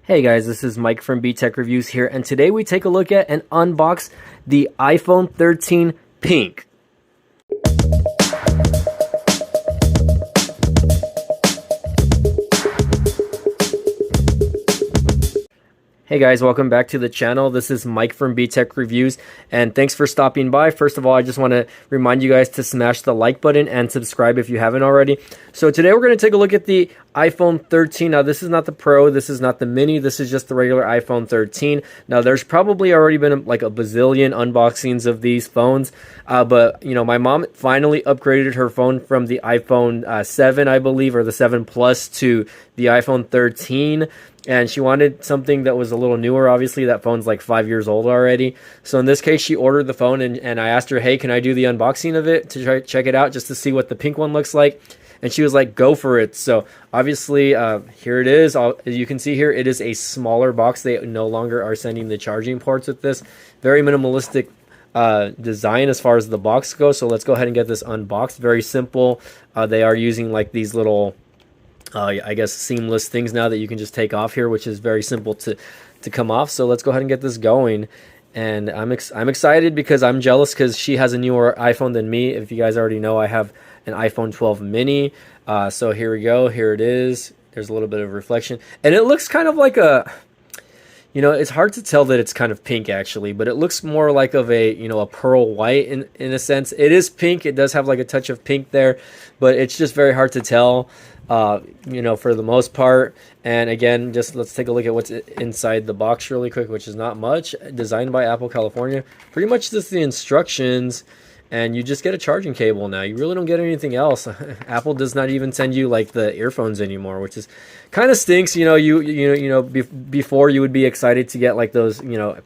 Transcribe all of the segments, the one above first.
Hey guys, this is Mike from Tech Reviews here, and today we take a look at and unbox the iPhone 13 Pink. Hey guys, welcome back to the channel. This is Mike from Tech Reviews, and thanks for stopping by. First of all, I just want to remind you guys to smash the like button and subscribe if you haven't already. So today we're going to take a look at the iPhone 13. Now this is not the Pro, this is not the Mini, this is just the regular iPhone 13. Now there's probably already been like a bazillion unboxings of these phones, but you know, my mom finally upgraded her phone from the iPhone 7, I believe, or the 7 Plus to the iPhone 13. And she wanted something that was a little newer. Obviously, that phone's like 5 years old already. So in this case, she ordered the phone, and I asked her, hey, can I do the unboxing of it to try to check it out just to see what the pink one looks like? And she was like, go for it. So obviously, here it is. As you can see here, it is a smaller box. They no longer are sending the charging ports with this. Very minimalistic design as far as the box goes. So let's go ahead and get this unboxed. Very simple. They are using like these little I guess seamless things now that you can just take off here, which is very simple to come off. So let's go ahead and get this going. And I'm excited because I'm jealous because she has a newer iPhone than me. If you guys already know, I have an iPhone 12 mini. So here we go. Here it is. There's a little bit of reflection, and it looks kind of like a, you know, it's hard to tell that it's kind of pink actually, but it looks more like of a, you know, a pearl white in a sense. It is pink. It does have like a touch of pink there, but it's just very hard to tell. You know, for the most part. And again, just let's take a look at what's inside the box really quick, which is not much. Designed by Apple California. Pretty much just the instructions, and you just get a charging cable now. You really don't get anything else. Apple does not even send you like the earphones anymore, which is kind of stinks. You know, before you would be excited to get like those, you know,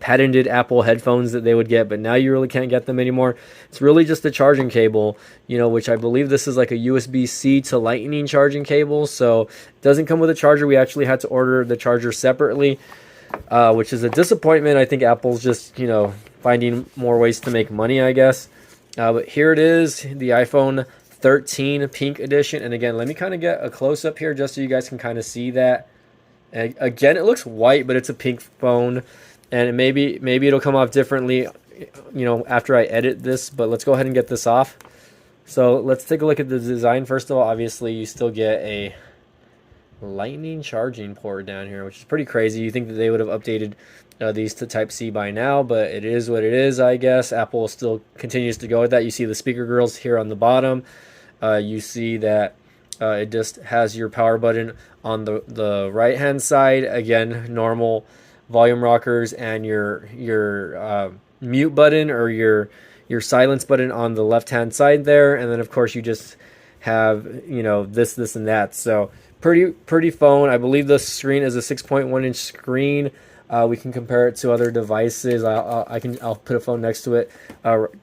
patented Apple headphones that they would get, but now you really can't get them anymore. It's really just a charging cable, you know, which I believe this is like a USB-C to Lightning charging cable, so it doesn't come with a charger. We actually had to order the charger separately, which is a disappointment. I think Apple's just, you know, finding more ways to make money, I guess. But here it is, the iPhone 13 Pink Edition, and again, let me kind of get a close-up here just so you guys can kind of see that. And again, it looks white, but it's a pink phone. And maybe it'll come off differently, you know, after I edit this, but let's go ahead and get this off. So let's take a look at the design. First of all, obviously you still get a Lightning charging port down here, which is pretty crazy. You think that they would have updated these to Type-C by now, but it is what it is, I guess. Apple still continues to go with that. You see the speaker grills here on the bottom. You see that it just has your power button on the right-hand side. Again, normal volume rockers, and your mute button or your silence button on the left hand side there, and then of course you just have, you know, this and that. So pretty phone. I believe the screen is a 6.1 inch screen. We can compare it to other devices. I'll put a phone next to it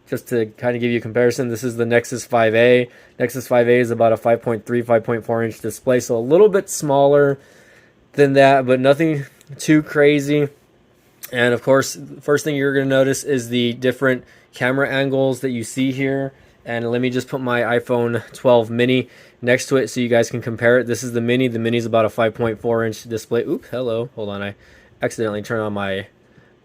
just to kind of give you a comparison. This is the Nexus 5A. Nexus 5A is about a 5.3 5.4 inch display, so a little bit smaller than that, but nothing too crazy. And of course, first thing you're going to notice is the different camera angles that you see here. And let me just put my iPhone 12 mini next to it so you guys can compare it. This is the mini. The mini is about a 5.4 inch display. Oops, hello, hold on, I accidentally turned on my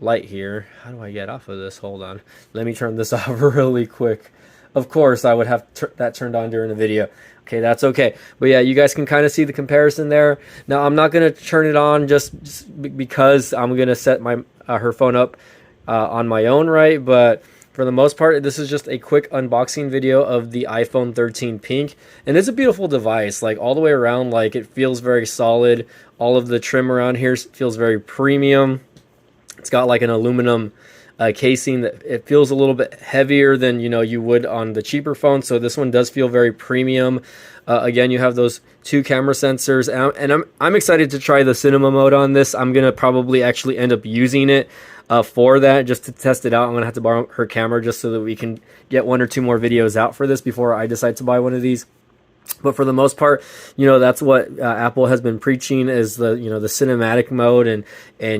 light here. How do I get off of this? Hold on, let me turn this off really quick. Of course I would have that turned on during the video. Okay, that's okay. But yeah, you guys can kind of see the comparison there. Now, I'm not going to turn it on just because I'm going to set my her phone up on my own, right? But for the most part, this is just a quick unboxing video of the iPhone 13 Pink. And it's a beautiful device, like all the way around. Like, it feels very solid. All of the trim around here feels very premium. It's got like an aluminum casing that it feels a little bit heavier than, you know, you would on the cheaper phone. So this one does feel very premium. Again, you have those two camera sensors, and I'm excited to try the cinema mode on this. I'm gonna probably actually end up using it for that, just to test it out. I'm gonna have to borrow her camera just so that we can get one or two more videos out for this before I decide to buy one of these. But for the most part, you know, that's what Apple has been preaching, is the, you know, the cinematic mode, and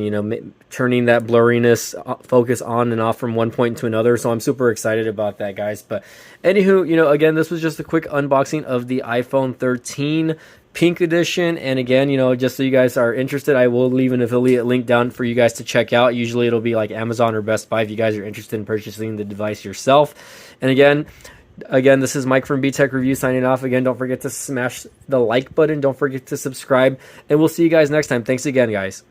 you know, turning that blurriness focus on and off from one point to another. So I'm super excited about that, guys. But anywho, you know, again, this was just a quick unboxing of the iPhone 13 pink edition. And again, you know, just so you guys are interested, I will leave an affiliate link down for you guys to check out. Usually it'll be like Amazon or Best Buy if you guys are interested in purchasing the device yourself. And again, this is Mike from BTech Review signing off. Again, don't forget to smash the like button. Don't forget to subscribe. And we'll see you guys next time. Thanks again, guys.